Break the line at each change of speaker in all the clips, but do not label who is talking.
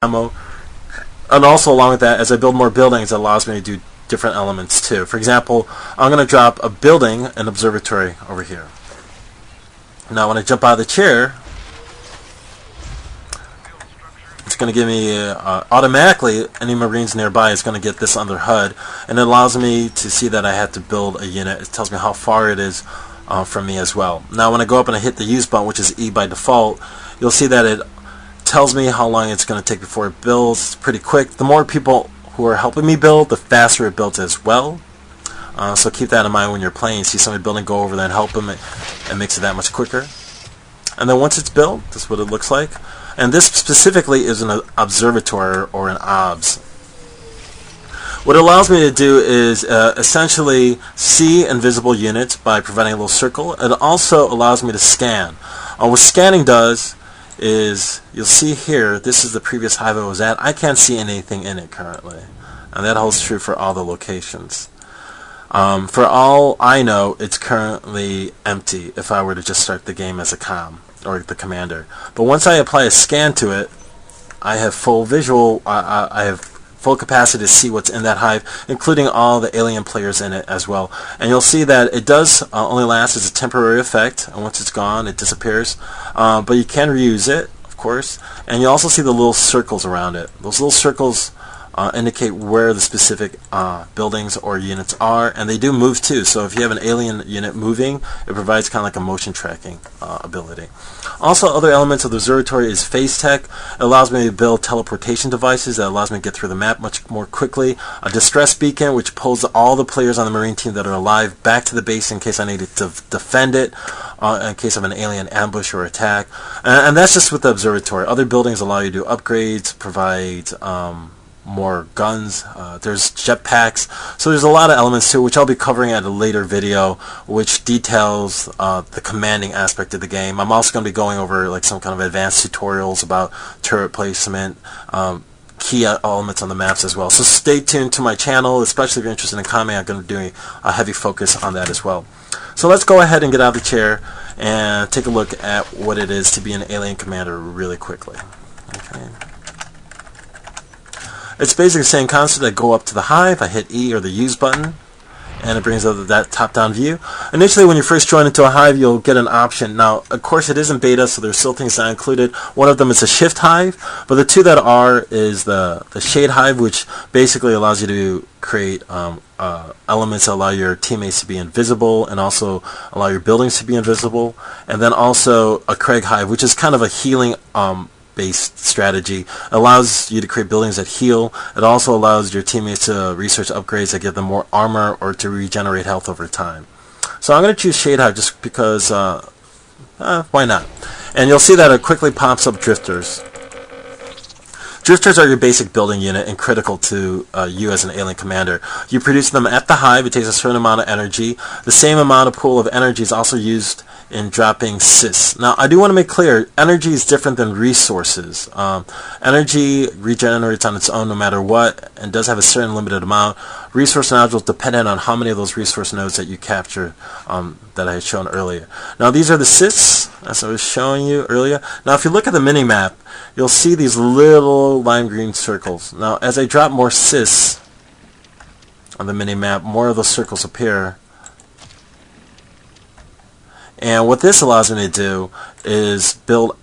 ammo. And also along with that, as I build more buildings, it allows me to do different elements too. For example, I'm going to drop a building, an observatory over here. Now when I jump out of the chair, it's going to give me automatically any Marines nearby is going to get this on their HUD, and it allows me to see that I have to build a unit. It tells me how far it is from me as well. Now when I go up and I hit the use button, which is E by default, you'll see that it tells me how long it's going to take before it builds. It's pretty quick. The more people who are helping me build, the faster it builds as well. So keep that in mind when you're playing. See somebody building, go over there and help them. It makes it that much quicker. And then once it's built, this is what it looks like. And this specifically is an observatory or an OBS. What it allows me to do is essentially see invisible units by providing a little circle. It also allows me to scan. What scanning does is, you'll see here, this is the previous hive I was at. I can't see anything in it currently, and that holds true for all the locations. For all I know, it's currently empty if I were to just start the game as a comm or the commander. But once I apply a scan to it, I have full visual. I have full capacity to see what's in that hive, including all the alien players in it as well. And you'll see that it does only last as a temporary effect, and once it's gone, it disappears. But you can reuse it, of course. And you also see the little circles around it. Those little circles indicate where the specific buildings or units are, and they do move too. So if you have an alien unit moving, it provides kind of like a motion tracking ability. Also, other elements of the observatory is phase tech. It allows me to build teleportation devices that allows me to get through the map much more quickly. A distress beacon, which pulls all the players on the Marine team that are alive back to the base in case I need to defend it, in case of an alien ambush or attack. And that's just with the observatory. Other buildings allow you to do upgrades, provide more guns, there's jetpacks, so there's a lot of elements too, which I'll be covering at a later video, which details the commanding aspect of the game. I'm also going to be going over like some kind of advanced tutorials about turret placement, key elements on the maps as well. So stay tuned to my channel, especially if you're interested in combat. I'm going to be doing a heavy focus on that as well. So let's go ahead and get out of the chair and take a look at what it is to be an alien commander really quickly. Okay. It's basically the same concept. I go up to the hive, I hit E or the use button, and it brings up that top-down view. Initially, when you first join into a hive, you'll get an option. Now, of course, it isn't beta, so there's still things not included. One of them is a shift hive, but the two that are is the shade hive, which basically allows you to create elements that allow your teammates to be invisible and also allow your buildings to be invisible. And then also a Craig hive, which is kind of a healing based strategy. It allows you to create buildings that heal. It also allows your teammates to research upgrades that give them more armor or to regenerate health over time. So I'm going to choose Shade Hive just because why not? And you'll see that it quickly pops up drifters. Drifters are your basic building unit and critical to you as an alien commander. You produce them at the hive. It takes a certain amount of energy. The same amount of pool of energy is also used in dropping sys. Now, I do want to make clear, energy is different than resources. Energy regenerates on its own no matter what, and does have a certain limited amount. Resource nodules dependent on how many of those resource nodes that you capture that I had shown earlier. Now, these are the sys, as I was showing you earlier. Now, if you look at the mini-map, you'll see these little lime green circles. Now, as I drop more sys on the mini-map, more of those circles appear. And what this allows me to do is build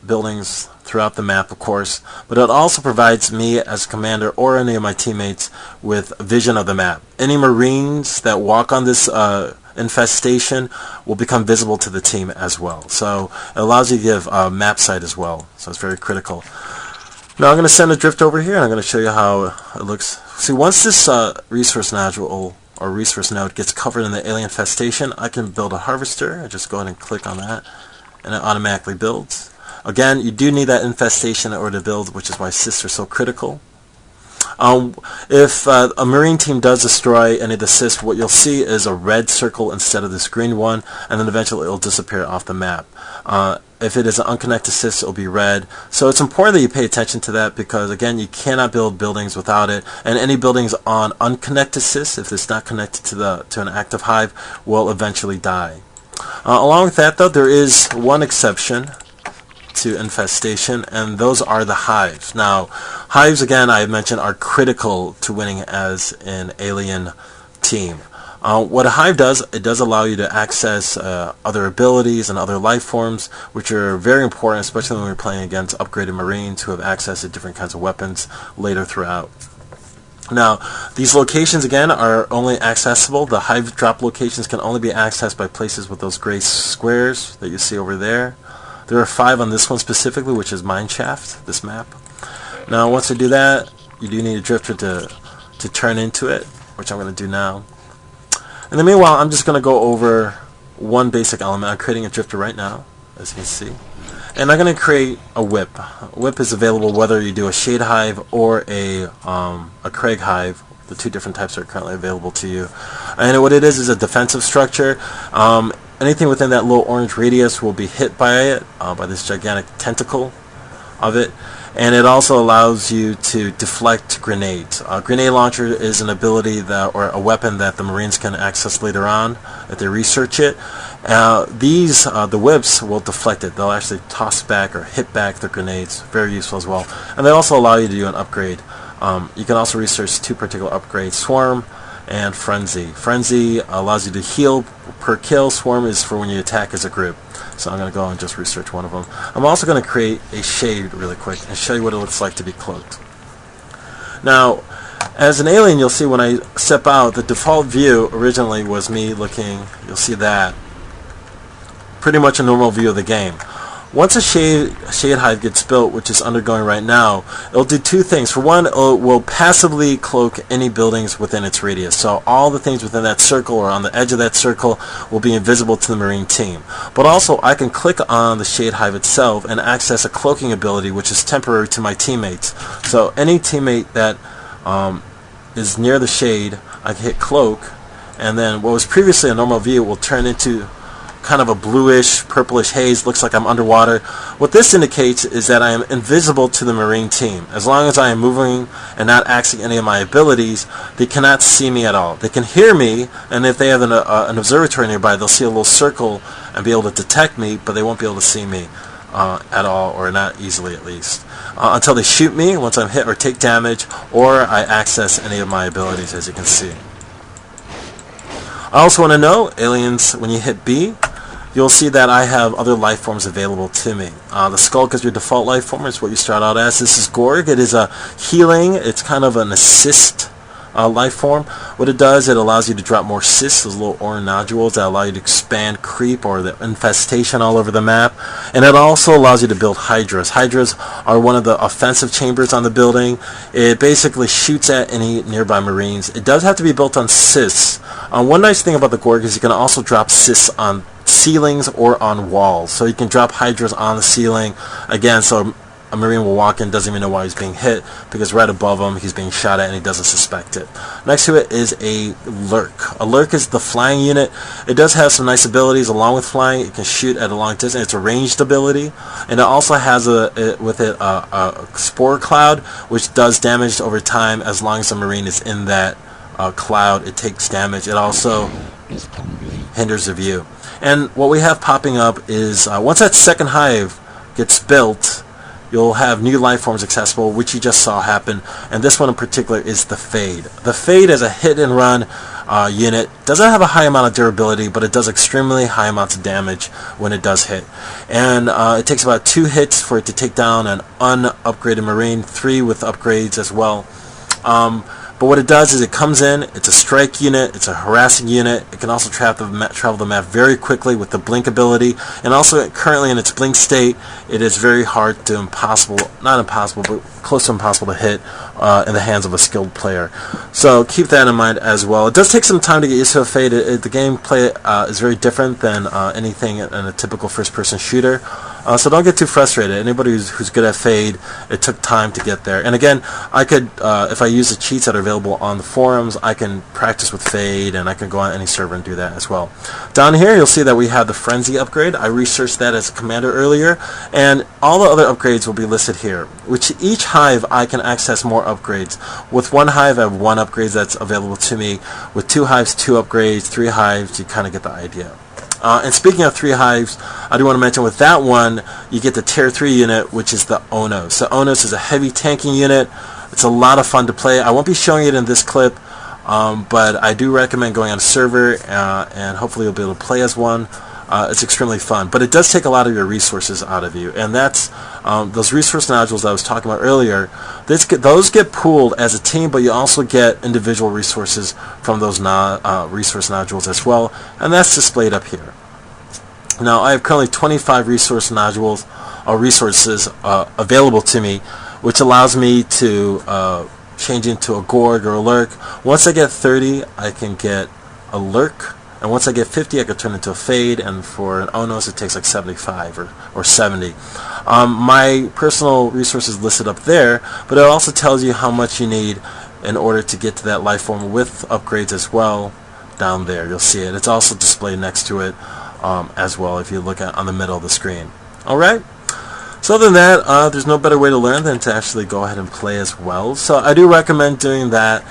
buildings throughout the map, of course, but it also provides me as a commander or any of my teammates with vision of the map. Any Marines that walk on this infestation will become visible to the team as well. So it allows you to give map sight as well. So it's very critical. Now I'm going to send a drift over here, and I'm going to show you how it looks. See, once this resource nodule or resource node gets covered in the alien infestation, I can build a harvester. I just go ahead and click on that, and it automatically builds. Again, you do need that infestation in order to build, which is why cysts are so critical. If a Marine team does destroy any of the cysts, what you'll see is a red circle instead of this green one, and then eventually it will disappear off the map. If it is an unconnected cyst, it will be red. So it's important that you pay attention to that because, again, you cannot build buildings without it. And any buildings on unconnected cysts, if it's not connected to an active hive, will eventually die. Along with that, though, there is one exception to infestation, and those are the hives. Now, hives, again, I mentioned, are critical to winning as an alien team. What a hive does, it does allow you to access other abilities and other life forms, which are very important, especially when we're playing against upgraded Marines who have access to different kinds of weapons later throughout. Now, these locations, again, are only accessible. The hive drop locations can only be accessed by places with those gray squares that you see over there. There are 5 on this one specifically, which is Mineshaft, this map. Now, once you do that, you do need a drifter to turn into it, which I'm going to do now. In the meanwhile, I'm just going to go over one basic element. I'm creating a drifter right now, as you can see. And I'm going to create a whip. A whip is available whether you do a shade hive or a Craig hive. The 2 different types are currently available to you. And what it is a defensive structure. Anything within that little orange radius will be hit by it, by this gigantic tentacle of it. And it also allows you to deflect grenades. Grenade launcher is an ability that, or a weapon that the Marines can access later on if they research it. The whips will deflect it. They'll actually toss back or hit back the grenades. Very useful as well. And they also allow you to do an upgrade. You can also research 2 particular upgrades: Swarm and Frenzy. Frenzy allows you to heal per kill. Swarm is for when you attack as a group. So I'm going to go and just research one of them. I'm also going to create a shade really quick and show you what it looks like to be cloaked. Now, as an alien, you'll see when I step out, the default view originally was me looking, you'll see that, pretty much a normal view of the game. Once a shade hive gets built, which is undergoing right now, it'll do 2 things. For one, it will passively cloak any buildings within its radius. So all the things within that circle or on the edge of that circle will be invisible to the Marine team. But also, I can click on the shade hive itself and access a cloaking ability, which is temporary to my teammates. So any teammate that is near the shade, I can hit cloak, and then what was previously a normal view will turn into kind of a bluish, purplish haze. Looks like I'm underwater. What this indicates is that I am invisible to the Marine team. As long as I am moving and not accessing any of my abilities, they cannot see me at all. They can hear me, and if they have an observatory nearby, they'll see a little circle and be able to detect me, but they won't be able to see me at all, or not easily at least. Until they shoot me once I'm hit or take damage, or I access any of my abilities, as you can see. I also want to know, aliens, when you hit B, you'll see that I have other life forms available to me. The Skulk is your default life form. It's what you start out as. This is Gorg. It is a healing. It's kind of an assist life form. What it does, it allows you to drop more cysts, those little orange nodules that allow you to expand creep or the infestation all over the map. And it also allows you to build Hydras. Hydras are one of the offensive chambers on the building. It basically shoots at any nearby Marines. It does have to be built on cysts. One nice thing about the Gorg is you can also drop cysts on ceilings or on walls. So you can drop Hydras on the ceiling, again, so a Marine will walk in, doesn't even know why he's being hit, because right above him he's being shot at and he doesn't suspect it. Next to it is a Lurk. A Lurk is the flying unit. It does have some nice abilities along with flying. It can shoot at a long distance. It's a ranged ability, and it also has a spore cloud, which does damage over time as long as the Marine is in that cloud. It takes damage. It also hinders the view. And what we have popping up is once that second hive gets built, you'll have new life forms accessible, which you just saw happen, and this one in particular is the Fade. The Fade is a hit-and-run unit. Doesn't have a high amount of durability, but it does extremely high amounts of damage when it does hit. And it takes about 2 hits for it to take down an unupgraded Marine, 3 with upgrades as well. But what it does is it comes in, it's a strike unit, it's a harassing unit. It can also travel the map very quickly with the blink ability, and also currently in its blink state, it is very hard to not impossible, but close to impossible to hit in the hands of a skilled player. So keep that in mind as well. It does take some time to get used to a Fade. The gameplay is very different than anything in a typical first-person shooter. So don't get too frustrated. Anybody who's good at Fade, it took time to get there. And again, I could, if I use the cheats that are available on the forums, I can practice with Fade, and I can go on any server and do that as well. Down here, you'll see that we have the Frenzy upgrade. I researched that as a commander earlier, and all the other upgrades will be listed here. Which each hive, I can access more upgrades. With one hive, I have 1 upgrade that's available to me. With 2 hives, 2 upgrades. 3 hives, you kind of get the idea. And speaking of 3 hives, I do want to mention with that one, you get the Tier 3 unit, which is the Onos. The Onos is a heavy tanking unit. It's a lot of fun to play. I won't be showing it in this clip, but I do recommend going on a server, and hopefully you'll be able to play as one. It's extremely fun, but it does take a lot of your resources out of you, and that's those resource nodules I was talking about earlier. Those get pooled as a team, but you also get individual resources from those resource nodules as well, and that's displayed up here. Now I have currently 25 resource nodules or resources available to me, which allows me to change into a Gorg or a Lurk. Once I get 30, I can get a Lurk. And once I get 50, I could turn into a Fade, and for an Onos, it takes like 75 or 70. My personal resources listed up there, but it also tells you how much you need in order to get to that life form with upgrades as well down there. You'll see it. It's also displayed next to it as well if you look on the middle of the screen. Alright? So other than that, there's no better way to learn than to actually go ahead and play as well. So I do recommend doing that.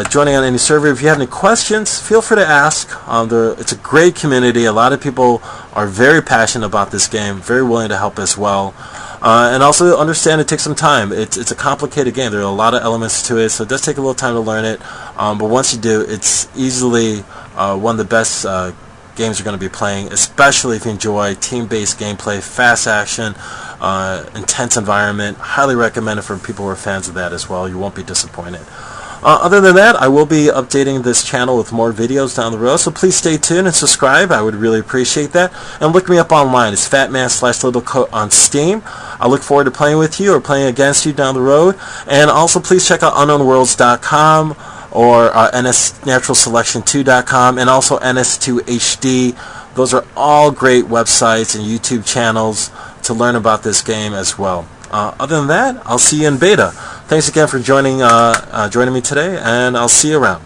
Joining on any server. If you have any questions, feel free to ask. It's a great community. A lot of people are very passionate about this game, very willing to help as well. And also understand it takes some time. It's a complicated game. There are a lot of elements to it, so it does take a little time to learn it. But once you do, it's easily one of the best games you're going to be playing, especially if you enjoy team-based gameplay, fast action, intense environment. Highly recommend it for people who are fans of that as well. You won't be disappointed. Other than that, I will be updating this channel with more videos down the road, so please stay tuned and subscribe. I would really appreciate that. And look me up online. It's Fatman/Littlecoat on Steam. I look forward to playing with you or playing against you down the road. And also please check out unknownworlds.com or nsnaturalselection2.com and also ns2hd. Those are all great websites and YouTube channels to learn about this game as well. Other than that, I'll see you in beta. Thanks again for joining me today, and I'll see you around.